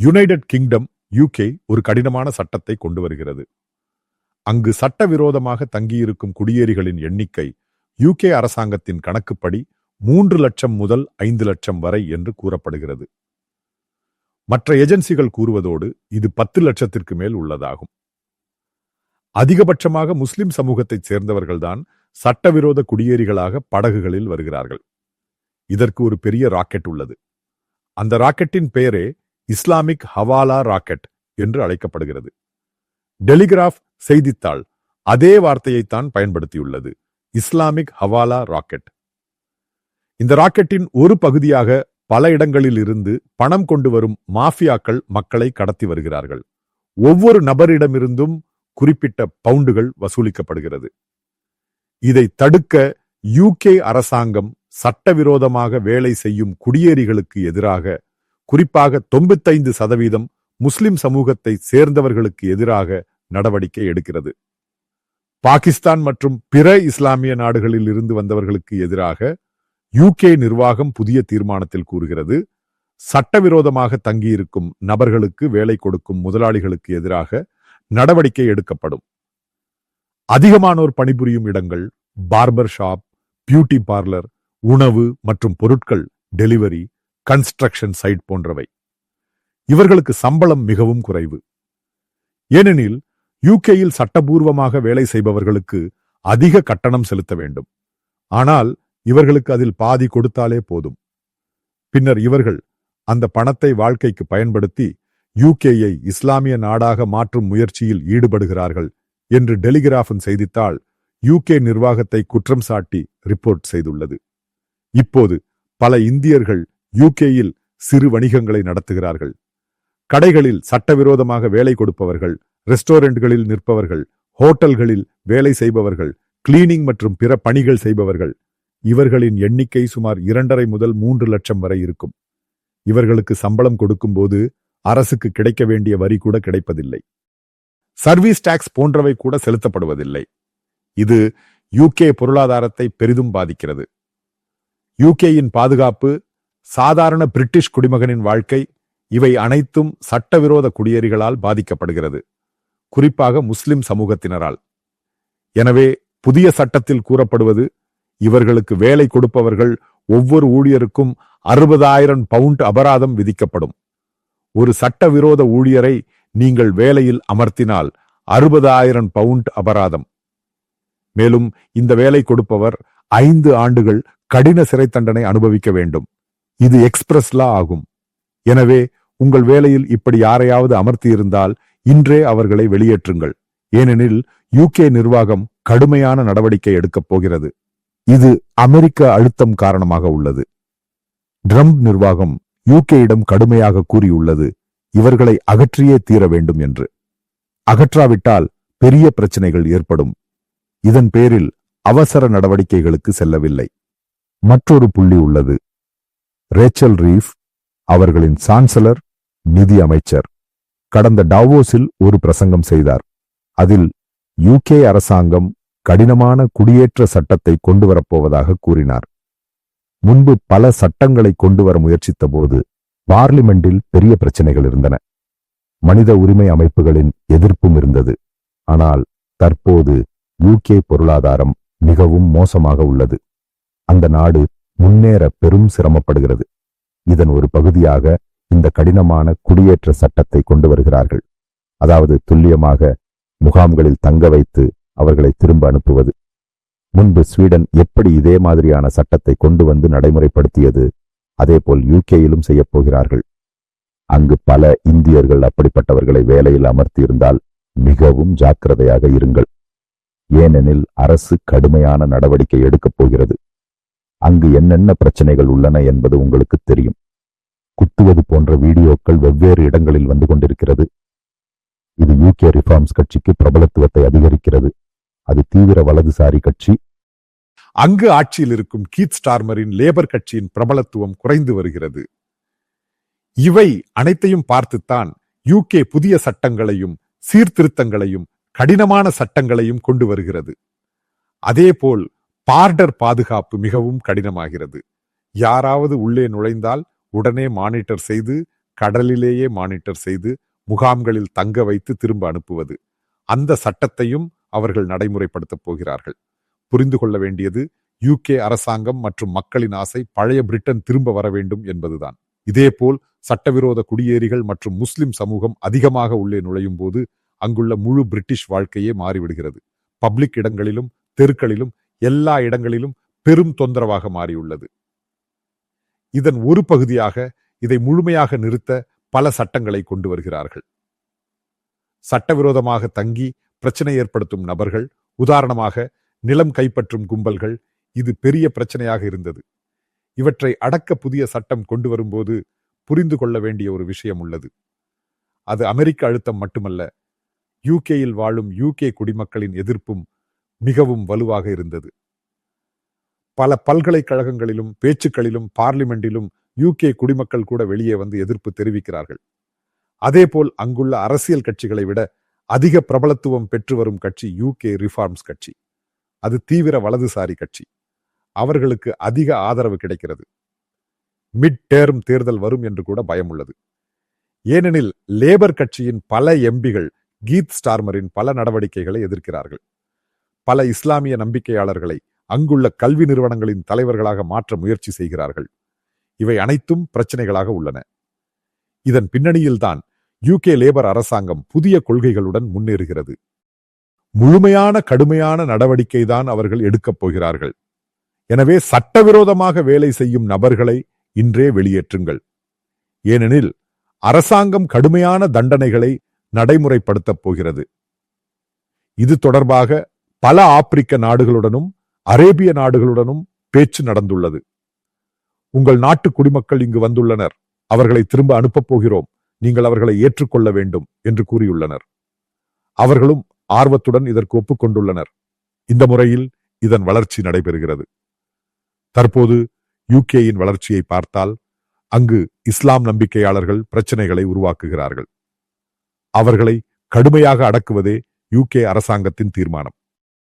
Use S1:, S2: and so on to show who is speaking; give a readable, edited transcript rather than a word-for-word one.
S1: United kingdom UK ஒரு கடினமான சட்டத்தை கொண்டு வருகிறது. அங்கு சட்டவிரோதமாக தங்கியிருக்கும் குடியேறிகளின் எண்ணிக்கை யூகே அரசாங்கத்தின் கணக்குப்படி 3 லட்சம் முதல் 5 லட்சம் வரை என்று கூறப்படுகிறது. மற்ற ஏஜென்சிகள் கூறுவதோடு இது 10 லட்சத்திற்கு மேல் உள்ளதாகும். அதிகபட்சமாக முஸ்லிம் சமூகத்தைச் சேர்ந்தவர்கள்தான் சட்டவிரோத குடியேறிகளாக படகுகளில் வருகிறார்கள். இதற்கு ஒரு பெரிய ராக்கெட் உள்ளது. அந்த ராக்கெட்டின் பெயரே இஸ்லாமிக் ஹவாலா ராக்கெட் என்று அழைக்கப்படுகிறது. டெலிகிராஃப் செய்தித்தாள் அதே வார்த்தையைத்தான் பயன்படுத்தியுள்ளது, இஸ்லாமிக் ஹவாலா ராக்கெட். இந்த ராக்கெட்டின் ஒரு பகுதியாக பல இடங்களில் இருந்து பணம் கொண்டு வரும் மாஃபியாக்கள் மக்களை கடத்தி வருகிறார்கள். ஒவ்வொரு நபரிடமிருந்தும் குறிப்பிட்ட பவுண்டுகள் வசூலிக்கப்படுகிறது. இதை தடுக்க யூகே அரசாங்கம் சட்டவிரோதமாக வேலை செய்யும் குடியேறிகளுக்கு எதிராக, குறிப்பாக 95% முஸ்லிம் சமூகத்தை சேர்ந்தவர்களுக்கு எதிராக நடவடிக்கை எடுக்கிறது. பாகிஸ்தான் மற்றும் பிற இஸ்லாமிய நாடுகளில் இருந்து வந்தவர்களுக்கு எதிராக யூகே நிர்வாகம் புதிய தீர்மானத்தில் கூறுகிறது, சட்டவிரோதமாக தங்கியிருக்கும் நபர்களுக்கு வேலை கொடுக்கும் முதலாளிகளுக்கு எதிராக நடவடிக்கை எடுக்கப்படும். அதிகமானோர் பணிபுரியும் இடங்கள் பார்பர் ஷாப், பியூட்டி பார்லர், உணவு மற்றும் பொருட்கள் டெலிவரி, கன்ஸ்ட்ரக்ஷன் சைட் போன்றவை. இவர்களுக்கு சம்பளம் மிகவும் குறைவு. ஏனெனில் யூகேயில் சட்டபூர்வமாக வேலை செய்பவர்களுக்கு அதிக கட்டணம் செலுத்த வேண்டும். ஆனால் இவர்களுக்கு அதில் பாதி கொடுத்தாலே போதும். பின்னர் இவர்கள் அந்த பணத்தை வாழ்க்கைக்கு பயன்படுத்தி யூகேயை இஸ்லாமிய நாடாக மாற்றும் முயற்சியில் ஈடுபடுகிறார்கள் என்று டெலிகிராஃபின் செய்தித்தாள் யூகே நிர்வாகத்தை குற்றம் சாட்டி ரிப்போர்ட் செய்துள்ளது. இப்போது பல இந்தியர்கள் யூகேயில் சிறு வணிகங்களை நடத்துகிறார்கள். கடைகளில் சட்டவிரோதமாக வேலை கொடுப்பவர்கள், ரெஸ்டாரண்ட்களில் நிற்பவர்கள், ஹோட்டல்களில் வேலை செய்பவர்கள், கிளீனிங் மற்றும் பிற பணிகள் செய்பவர்கள், இவர்களின் எண்ணிக்கை சுமார் 2.5 முதல் 3 லட்சம் வரை இருக்கும். இவர்களுக்கு சம்பளம் கொடுக்கும்போது அரசுக்கு கிடைக்க வேண்டிய வரி கூட கிடைப்பதில்லை. சர்வீஸ் டாக்ஸ் போன்றவை கூட செலுத்தப்படுவதில்லை. இது யூகே பொருளாதாரத்தை பெரிதும் பாதிக்கிறது. யூகேயின் பாதுகாப்பு, சாதாரண பிரிட்டிஷ் குடிமகனின் வாழ்க்கை, இவை அனைத்தும் சட்டவிரோத குடியேறிகளால் பாதிக்கப்படுகிறது, குறிப்பாக முஸ்லிம் சமூகத்தினரால். எனவே புதிய சட்டத்தில் கூறப்படுவது, இவர்களுக்கு வேலை கொடுப்பவர்கள் ஒவ்வொரு ஊழியருக்கும் 60,000 பவுண்ட் அபராதம் விதிக்கப்படும். ஒரு சட்டவிரோத ஊழியரை நீங்கள் வேலையில் அமர்த்தினால் 60,000 பவுண்ட் அபராதம். மேலும் இந்த வேலை கொடுப்பவர் 5 ஆண்டுகள் கடின சிறை தண்டனை அனுபவிக்க வேண்டும். இது எக்ஸ்பிரஸ் லா ஆகும். எனவே உங்கள் வேலையில் இப்படி யாரையாவது அமர்த்தியிருந்தால் இன்றே அவர்களை வெளியேற்றுங்கள். ஏனெனில் யூகே நிர்வாகம் கடுமையான நடவடிக்கை எடுக்கப் போகிறது. இது அமெரிக்க அழுத்தம் காரணமாக உள்ளது. ட்ரம்ப் நிர்வாகம் யூகேயிடம் கடுமையாக கூறியுள்ளது, இவர்களை அகற்றியே தீர வேண்டும் என்று. அகற்றாவிட்டால் பெரிய பிரச்சனைகள் ஏற்படும். இதன் பேரில் அவசர நடவடிக்கைகளுக்கு செல்லவில்லை. மற்றொரு புள்ளி உள்ளது. ரேச்சல் ரீஃப், அவர்களின் சான்சலர், நிதி அமைச்சர், கடந்த டாவோஸில் ஒரு பிரசங்கம் செய்தார். அதில் யூகே அரசாங்கம் கடினமான குடியேற்ற சட்டத்தை கொண்டு வரப்போவதாக கூறினார். முன்பு பல சட்டங்களை கொண்டு வர முயற்சித்த போது பார்லிமெண்டில் பெரிய பிரச்சனைகள் இருந்தன. மனித உரிமை அமைப்புகளின் எதிர்ப்பும் இருந்தது. ஆனால் தற்போது யூகே பொருளாதாரம் மிகவும் மோசமாக உள்ளது. அந்த நாடு முன்னேற பெரும் சிரமப்படுகிறது. இதன் ஒரு பகுதியாக இந்த கடினமான குடியேற்ற சட்டத்தை கொண்டு வருகிறார்கள். அதாவது துல்லியமாக முகாம்களில் தங்க வைத்து அவர்களை திரும்ப அனுப்புவது. முன்பு ஸ்வீடன் எப்படி இதே மாதிரியான சட்டத்தை கொண்டு வந்து நடைமுறைப்படுத்தியது, அதேபோல் யூகேயிலும் செய்யப்போகிறார்கள். அங்கு பல இந்தியர்கள் அப்படிப்பட்டவர்களை வேலையில் அமர்த்தியிருந்தால் மிகவும் ஜாக்கிரதையாக இருங்கள். ஏனெனில் அரசு கடுமையான நடவடிக்கை எடுக்கப் போகிறது. அங்கு என்னென்ன பிரச்சனைகள் உள்ளன என்பது உங்களுக்கு தெரியும். குத்துவது போன்ற வீடியோக்கள் வெவ்வேறு இடங்களில் வந்து கொண்டிருக்கிறது. இது யூகே ரிஃபார்ம்ஸ் கட்சிக்கு பிரபலத்துவத்தை அதிகரிக்கிறது. அது தீவிர வலதுசாரி கட்சி. அங்கு ஆட்சியில் இருக்கும் கீத் ஸ்டார்மரின் லேபர் கட்சியின் பிரபலத்துவம் குறைந்து வருகிறது. இவை அனைத்தையும் பார்த்துத்தான் யூகே புதிய சட்டங்களையும் சீர்திருத்தங்களையும் கடினமான சட்டங்களையும் கொண்டு வருகிறது. அதேபோல் பார்டர் பாதுகாப்பு மிகவும் கடினமாகிறது. யாராவது உள்ளே நுழைந்தால் உடனே மானிட்டர் செய்து கடலிலேயே மானிட்டர் செய்து முகாம்களில் தங்க வைத்து திரும்ப அனுப்புவது. அந்த சட்டத்தையும் அவர்கள் நடைமுறைப்படுத்தப் போகிறார்கள். புரிந்து கொள்ள வேண்டியது, யூகே அரசாங்கம் மற்றும் மக்களின் ஆசை பழைய பிரிட்டன் திரும்ப வர வேண்டும் என்பதுதான். இதேபோல் சட்டவிரோத குடியேறிகள் மற்றும் முஸ்லிம் சமூகம் அதிகமாக உள்ளே நுழையும் போது அங்குள்ள முழு பிரிட்டிஷ் வாழ்க்கையே மாறிவிடுகிறது. பப்ளிக் இடங்களிலும் தெருக்களிலும் எல்லா இடங்களிலும் பெரும் தொந்தரவாக மாறியுள்ளது. இதன் ஒரு பகுதியாக இதை முழுமையாக நிறுத்த பல சட்டங்களை கொண்டு வருகிறார்கள். சட்டவிரோதமாக தங்கி பிரச்சனை ஏற்படுத்தும் நபர்கள், உதாரணமாக நிலம் கைப்பற்றும் கும்பல்கள், இது பெரிய பிரச்சனையாக இருந்தது. இவற்றை அடக்க புதிய சட்டம் கொண்டு வரும்போது புரிந்து கொள்ள வேண்டிய ஒரு விஷயம் உள்ளது. அது அமெரிக்க அழுத்தம் மட்டுமல்ல, யூகேயில் வாழும் யூகே குடிமக்களின் எதிர்ப்பும் மிகவும் வலுவாக இருந்தது. பல பல்கலைக்கழகங்களிலும் பேச்சுக்களிலும் பார்லிமெண்டிலும் யூகே குடிமக்கள் கூட வெளியே வந்து எதிர்ப்பு தெரிவிக்கிறார்கள். அதேபோல் அங்குள்ள அரசியல் கட்சிகளை விட அதிக பிரபலத்துவம் பெற்று வரும் கட்சி யூகே ரிஃபார்ம்ஸ் கட்சி. அது தீவிர வலதுசாரி கட்சி. அவர்களுக்கு அதிக ஆதரவு கிடைக்கிறது. மிட் டேர்ம் தேர்தல் வரும் என்று கூட பயம் உள்ளது. ஏனெனில் லேபர் கட்சியின் பல எம்பிகள் கீத் ஸ்டார்மரின் பல நடவடிக்கைகளை எதிர்க்கிறார்கள். பல இஸ்லாமிய நம்பிக்கையாளர்களை அங்குள்ள கல்வி நிறுவனங்களின் தலைவர்களாக மாற்ற முயற்சி செய்கிறார்கள். இவை அனைத்தும் பிரச்சனைகளாக உள்ளன. இதன் பின்னணியில்தான் யூகே லேபர் அரசாங்கம் புதிய கொள்கைகளுடன் முன்னேறுகிறது. முழுமையான கடுமையான நடவடிக்கை தான் அவர்கள் எடுக்கப் போகிறார்கள். எனவே சட்டவிரோதமாக வேலை செய்யும் நபர்களை இன்றே வெளியேற்றுங்கள். ஏனெனில் அரசாங்கம் கடுமையான தண்டனைகளை நடைமுறைப்படுத்தப் போகிறது. இது தொடர்பாக பல ஆப்பிரிக்க நாடுகளுடனும் அரேபிய நாடுகளுடனும் பேச்சு நடந்துள்ளது. உங்கள் நாட்டு குடிமக்கள் இங்கு வந்துள்ளனர், அவர்களை திரும்ப அனுப்பப் போகிறோம், நீங்கள் அவர்களை ஏற்றுக்கொள்ள வேண்டும் என்று கூறியுள்ளனர். அவர்களும் ஆர்வத்துடன் இதற்கு ஒப்புக்கொண்டுள்ளனர். இந்த முறையில் இதன் வளர்ச்சி நடைபெறுகிறது. தற்போது யூகேயின் வளர்ச்சியை பார்த்தால் அங்கு இஸ்லாம் நம்பிக்கையாளர்கள் பிரச்சனைகளை உருவாக்குகிறார்கள். அவர்களை கடுமையாக அடக்குவதே யூகே அரசாங்கத்தின் தீர்மானம்.